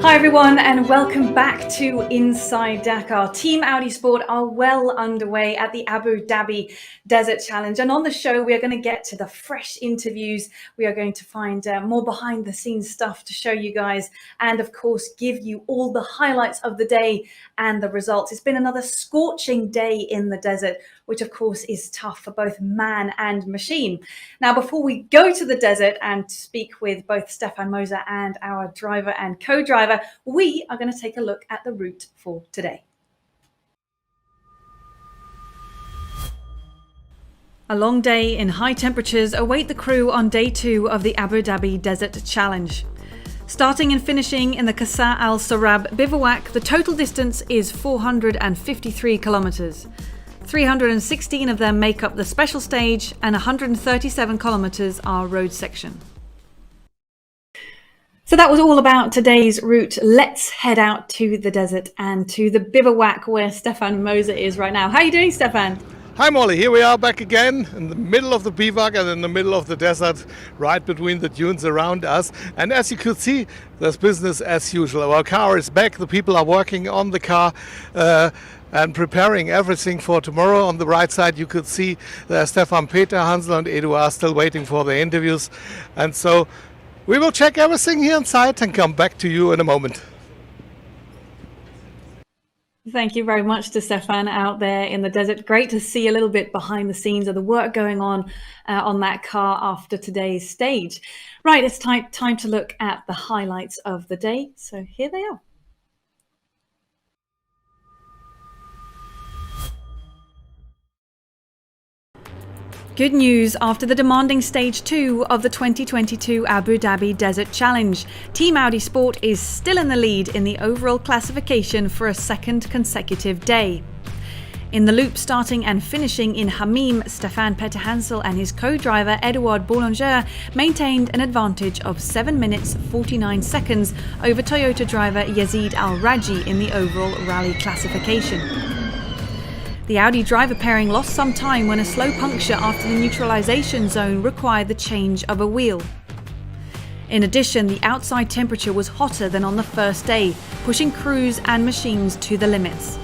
Hi everyone and welcome back to Inside Dakar. Team Audi Sport are well underway at the Abu Dhabi Desert Challenge, and on the show we are going to get to the fresh interviews. We are going to find more behind the scenes stuff to show you guys, and of course give you all the highlights of the day and the results. It's been another scorching day in the desert, which of course is tough for both man and machine. Now, before we go to the desert and speak with both Stefan Moser and our driver and co-driver, we are going to take a look at the route for today. A long day in high temperatures await the crew on day 2 of the Abu Dhabi Desert Challenge. Starting and finishing in the Qasr Al Sarab bivouac, the total distance is 453 kilometers. 316 of them make up the special stage and 137 kilometers are road section. So that was all about today's route. Let's head out to the desert and to the bivouac where Stefan Moser is right now. How are you doing, Stefan? Hi Molly, here we are back again in the middle of the bivouac and in the middle of the desert, right between the dunes around us. And as you could see, there's business as usual. Our car is back, the people are working on the car and preparing everything for tomorrow. On the right side you could see Stefan, Peter, Hansel and Edu are still waiting for the interviews. And so we will check everything here inside and come back to you in a moment. Thank you very much to Stefan out there in the desert. Great to see a little bit behind the scenes of the work going on that car after today's stage. Right, it's time to look at the highlights of the day. So here they are. Good news after the demanding Stage 2 of the 2022 Abu Dhabi Desert Challenge. Team Audi Sport is still in the lead in the overall classification for a second consecutive day. In the loop starting and finishing in Hamim, Stefan Peter-Hansel and his co-driver Edouard Boulanger maintained an advantage of 7 minutes 49 seconds over Toyota driver Yazid Al-Raji in the overall rally classification. The Audi driver pairing lost some time when a slow puncture after the neutralization zone required the change of a wheel. In addition, the outside temperature was hotter than on the first day, pushing crews and machines to the limits.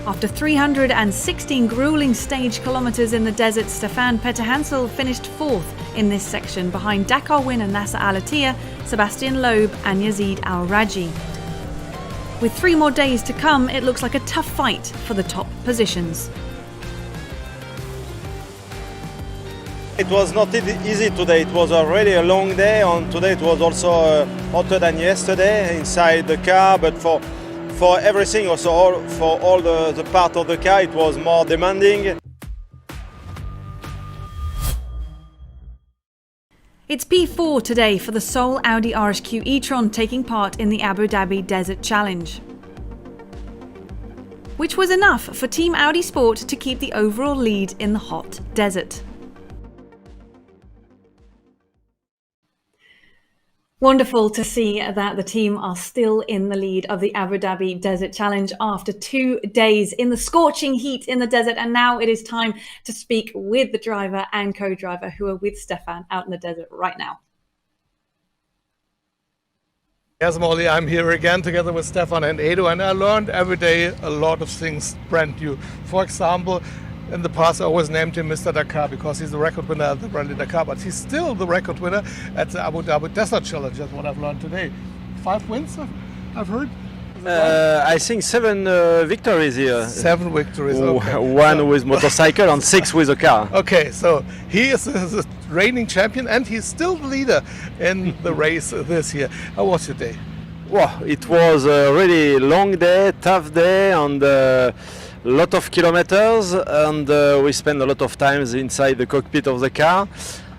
After 316 grueling stage kilometers in the desert, Stefan Peter-Hansel finished 4th in this section behind Dakar winner Nasser Al-Attiyah, Sebastian Loeb and Yazid Al-Raji. With 3 more days to come, it looks like a tough fight for the top positions. It was not easy today. It was already a long day, and today it was also hotter than yesterday inside the car. But for everything, also for all the part of the car, it was more demanding. It's P4 today for the sole Audi RSQ e-tron taking part in the Abu Dhabi Desert Challenge, which was enough for Team Audi Sport to keep the overall lead in the hot desert. Wonderful to see that the team are still in the lead of the Abu Dhabi Desert Challenge after 2 days in the scorching heat in the desert. And now it is time to speak with the driver and co-driver who are with Stefan out in the desert right now. Yes, Molly, I'm here again together with Stefan and Edu, and I learned every day a lot of things brand new. For example, in the past, I always named him Mr. Dakar because he's the record winner at the Rally Dakar, but he's still the record winner at the Abu Dhabi Desert Challenge. That's what I've learned today. 5 wins, I've heard. I think 7 victories here. 7 victories. Okay. 1 with motorcycle and 6 with a car. Okay, so he is the reigning champion and he's still the leader in the race this year. How was your day? Well, it was a really long day, tough day, and lot of kilometers, and we spent a lot of time inside the cockpit of the car.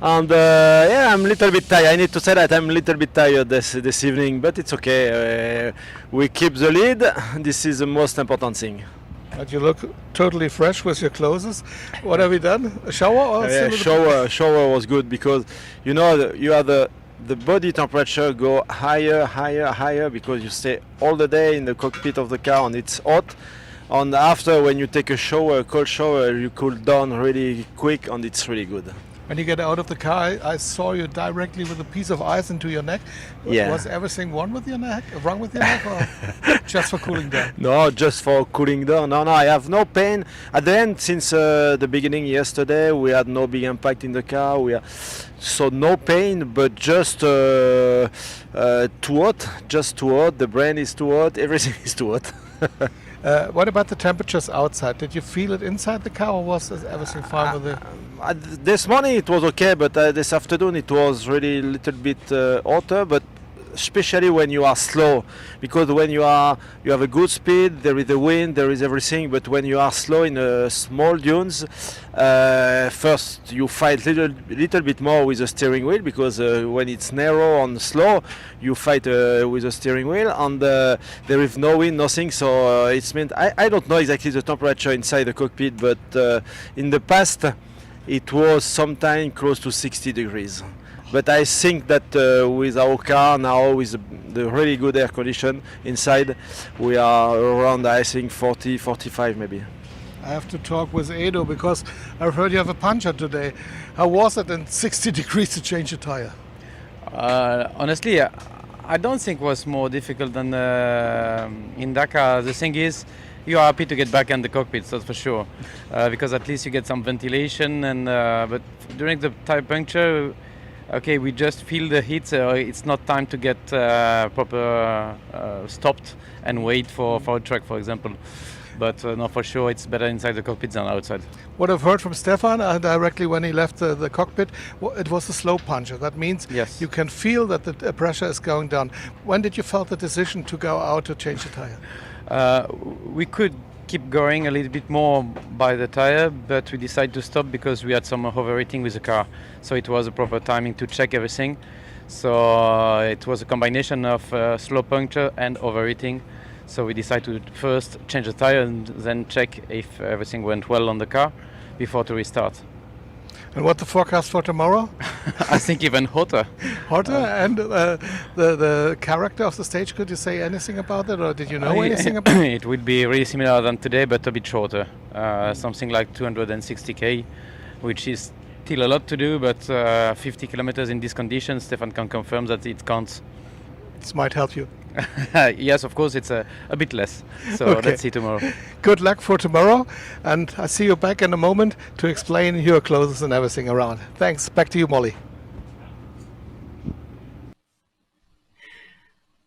And yeah, I'm a little bit tired. I need to say that I'm a little bit tired this evening, but it's okay. We keep the lead. This is the most important thing. And you look totally fresh with your clothes. What have you done? A shower? Or shower was good because you know you have the body temperature go higher because you stay all the day in the cockpit of the car and it's hot. And after, when you take a shower, a cold shower, you cool down really quick and it's really good. When you get out of the car, I saw you directly with a piece of ice into your neck. Yeah. Was everything wrong with your neck, or just for cooling down? No, just for cooling down. No, I have no pain. At the end, since the beginning yesterday, we had no big impact in the car. So no pain, but just too hot. Just too hot. The brain is too hot. Everything is too hot. What about the temperatures outside? Did you feel it inside the car, or was everything fine with it? This morning it was okay, but this afternoon it was really a little bit hotter. But especially when you are slow, because when you have a good speed, there is the wind, there is everything. But when you are slow in small dunes, first you fight little bit more with the steering wheel, because when it's narrow and slow, you fight with the steering wheel, and there is no wind, nothing. So it's meant I don't know exactly the temperature inside the cockpit, but in the past it was sometimes close to 60 degrees. But I think that with our car now, with the really good air condition inside, we are around, I think, 40, 45 maybe. I have to talk with Edo, because I've heard you have a puncture today. How was it in 60 degrees to change a tire? Honestly, I don't think it was more difficult than in Dakar. The thing is, you are happy to get back in the cockpit, that's for sure, because at least you get some ventilation. And but during the tire puncture, okay, we just feel the heat. So it's not time to get proper stopped and wait for a truck, for example. But no, for sure, it's better inside the cockpit than outside. What I've heard from Stefan directly when he left the cockpit, it was a slow puncture. That means Yes. you can feel that the pressure is going down. When did you felt the decision to go out to change the tire? We could keep going a little bit more by the tire, but we decided to stop because we had some overheating with the car. So it was a proper timing to check everything. So it was a combination of slow puncture and overheating. So we decided to first change the tire and then check if everything went well on the car before to restart. And what the forecast for tomorrow? I think even hotter. Hotter? And the character of the stage, could you say anything about that, or did you know anything about it? It would be really similar than today, but a bit shorter. Something like 260k, which is still a lot to do, but 50 kilometers in these conditions, Stefan can confirm that it counts. This might help you. Yes, of course, it's a bit less. So Okay. let's see tomorrow. Good luck for tomorrow, and I see you back in a moment to explain your clothes and everything around. Thanks. Back to you, Molly.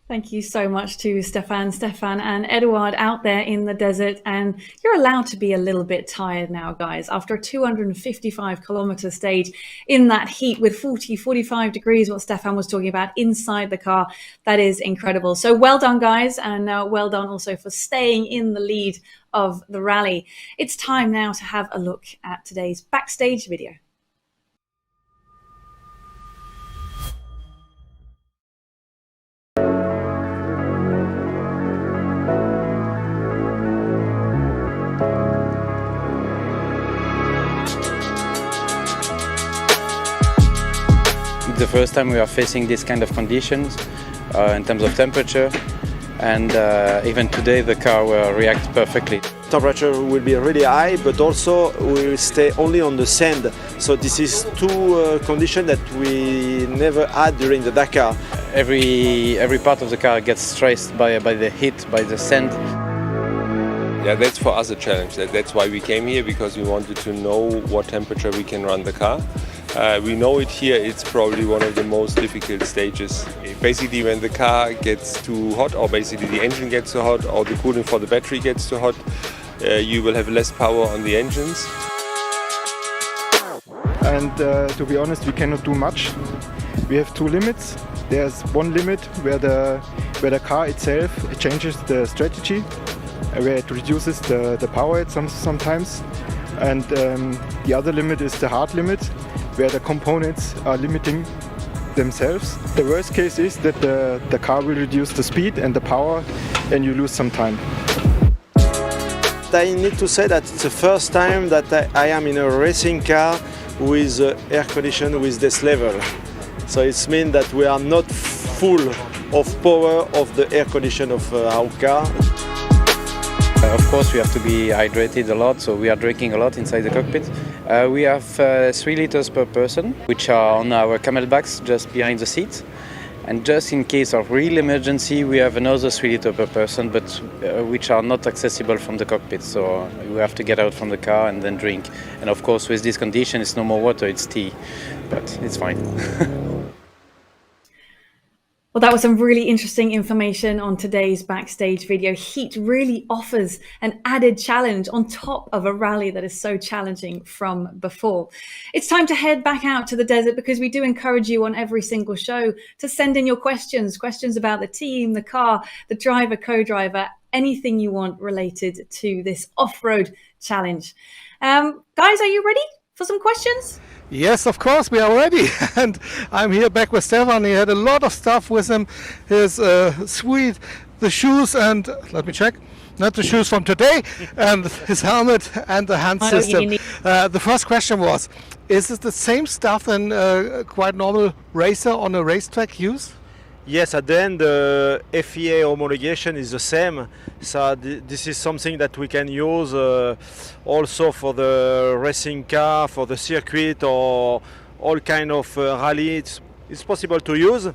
Thank you so much to Stefan and Eduard out there in the desert. And you're allowed to be a little bit tired now, guys. After a 255 kilometer stage in that heat with 40, 45 degrees, what Stefan was talking about inside the car, that is incredible. So well done, guys. And well done also for staying in the lead of the rally. It's time now to have a look at today's backstage video. The first time we are facing this kind of conditions in terms of temperature, and even today the car will react perfectly. Temperature will be really high, but also we will stay only on the sand. So this is two conditions that we never had during the Dakar. Every part of the car gets stressed by the heat, by the sand. Yeah, that's for us a challenge. That's why we came here, because we wanted to know what temperature we can run the car. We know it here, it's probably one of the most difficult stages. Basically when the car gets too hot, or basically the engine gets too hot, or the cooling for the battery gets too hot, you will have less power on the engines. And to be honest, we cannot do much. We have two limits. There's one limit where the car itself changes the strategy, where it reduces the power sometimes. And the other limit is the hard limit, where the components are limiting themselves. The worst case is that the car will reduce the speed and the power, and you lose some time. I need to say that it's the first time that I am in a racing car with air condition with this level. So it means that we are not full of power of the air condition of our car. Of course, we have to be hydrated a lot, so we are drinking a lot inside the cockpit. We have 3 liters per person, which are on our camelbacks just behind the seat. And just in case of real emergency, we have another 3 liters per person, but which are not accessible from the cockpit. So we have to get out from the car and then drink. And of course, with this condition, it's no more water, it's tea. But it's fine. Well, that was some really interesting information on today's backstage video. Heat really offers an added challenge on top of a rally that is so challenging from before. It's time to head back out to the desert because we do encourage you on every single show to send in your questions about the team, the car, the driver, co-driver, anything you want related to this off-road challenge. Guys, are you ready for some questions? Yes, of course, we are ready. And I'm here back with Stefan. He had a lot of stuff with him. His suite, the shoes, and let me check. Not the shoes from today, and his helmet and the hand system. The first question was, is it the same stuff than quite normal racer on a racetrack use? Yes, at the end, the FIA homologation is the same. So this is something that we can use also for the racing car, for the circuit, or all kind of rally. It's possible to use.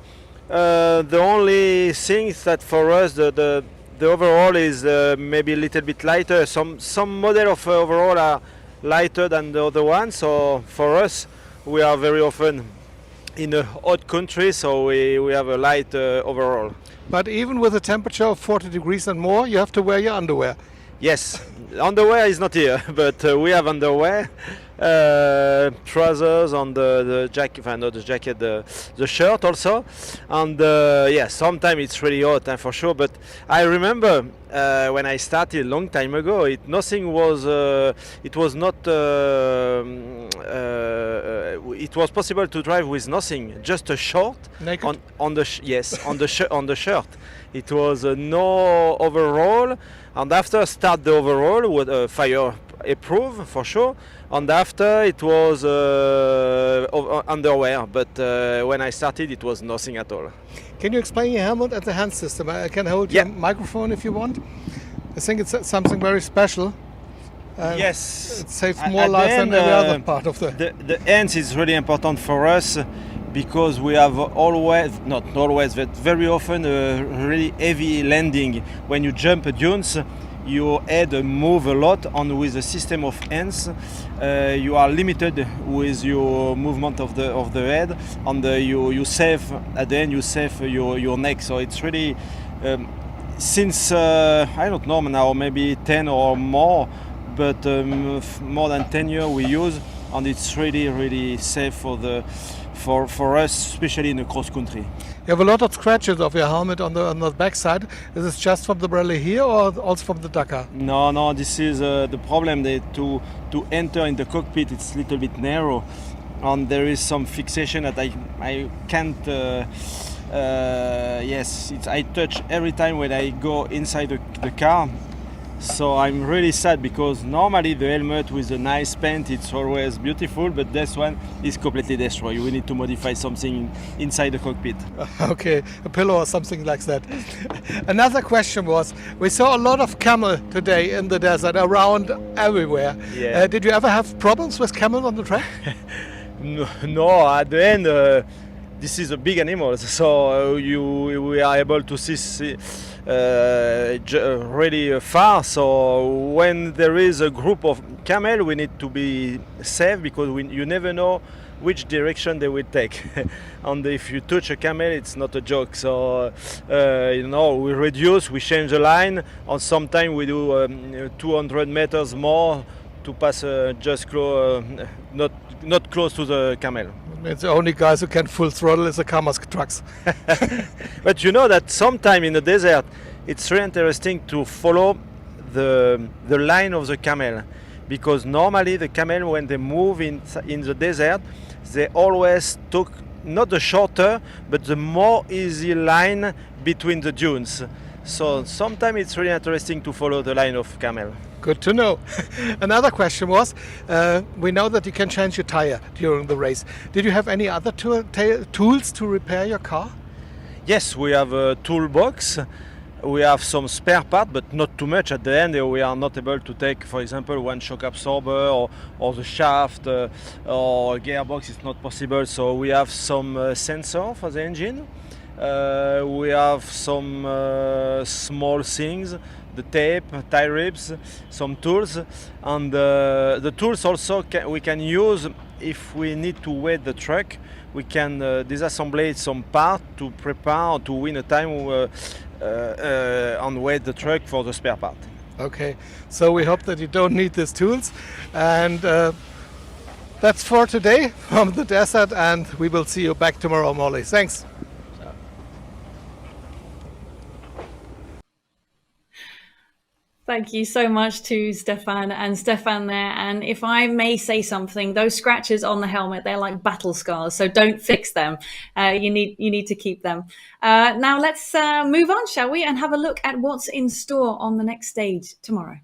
The only thing is that for us, the overall is maybe a little bit lighter. Some model of overall are lighter than the other one. So for us, we are very often in a hot country, so we have a light overall. But even with a temperature of 40 degrees and more, you have to wear your underwear. Yes, underwear is not here, but we have underwear, trousers on the jacket, not the jacket, the shirt also. And yeah, sometimes it's really hot, for sure. But I remember when I started a long time ago, it was not. It was possible to drive with nothing, just a short Naked? on the shirt. It was no overall, and after start the overall with fire approved for sure, and after it was underwear. But when I started, it was nothing at all. Can you explain your helmet and the hand system? I can hold your microphone if you want. I think it's something very special. Yes, it saves more lives than every other part of the hands is really important for us because we have not always, but very often a really heavy landing. When you jump dunes, your head move a lot, and with the system of hands, you are limited with your movement of the head, and you save at the end you save your neck. So it's really since I don't know now, maybe 10 or more. But more than 10 years we use, and it's really safe for us, especially in the cross country. You have a lot of scratches of your helmet on the backside. Is this just from the rally here or also from the Dakar? No, this is the problem. To enter in the cockpit, it's a little bit narrow, and there is some fixation that I can't. Yes, I touch every time when I go inside the car. So I'm really sad because normally the helmet with a nice paint, it's always beautiful, but this one is completely destroyed. We need to modify something inside the cockpit. Okay, a pillow or something like that. Another question was, we saw a lot of camel today in the desert, around everywhere. Yeah. Did you ever have problems with camels on the track? No, at the end, this is a big animal, so we are able to see really far. So when there is a group of camel, we need to be safe because you never know which direction they will take. And if you touch a camel, it's not a joke. So we reduce, we change the line, and sometimes we do 200 meters more to pass just not close to the camel. It's the only guys who can full throttle is the Kamas trucks. But you know that sometime in the desert, it's really interesting to follow the line of the camel, because normally the camel, when they move in the desert, they always took not the shorter but the more easy line between the dunes. So sometimes it's really interesting to follow the line of camel. Good to know. Another question was, we know that you can change your tire during the race. Did you have any other tools to repair your car? Yes, we have a toolbox. We have some spare part, but not too much. At the end, we are not able to take, for example, one shock absorber or the shaft or gearbox. It's not possible. So we have some sensor for the engine. We have some small things, the tape, tie ribs, some tools, and the tools also we can use if we need to weigh the truck. We can disassemble some part to prepare to win a time and weigh the truck for the spare part. Okay, so we hope that you don't need these tools, and that's for today from the desert, and we will see you back tomorrow, Molly. Thanks. Thank you so much to Stefan there. And if I may say something, those scratches on the helmet, they're like battle scars. So don't fix them. You need to keep them. Now let's move on, shall we? And have a look at what's in store on the next stage tomorrow.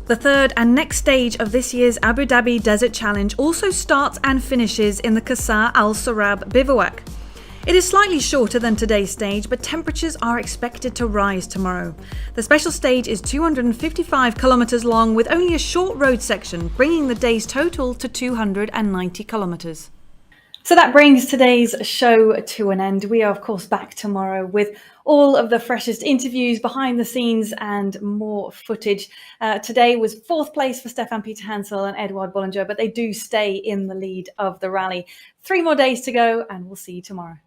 The third and next stage of this year's Abu Dhabi Desert Challenge also starts and finishes in the Qasr Al Sarab bivouac. It is slightly shorter than today's stage, but temperatures are expected to rise tomorrow. The special stage is 255 kilometres long with only a short road section, bringing the day's total to 290 kilometres. So that brings today's show to an end. We are, of course, back tomorrow with all of the freshest interviews, behind the scenes, and more footage. Today was fourth place for Stefan Peter Hansel and Edouard Bollinger, but they do stay in the lead of the rally. 3 more days to go, and we'll see you tomorrow.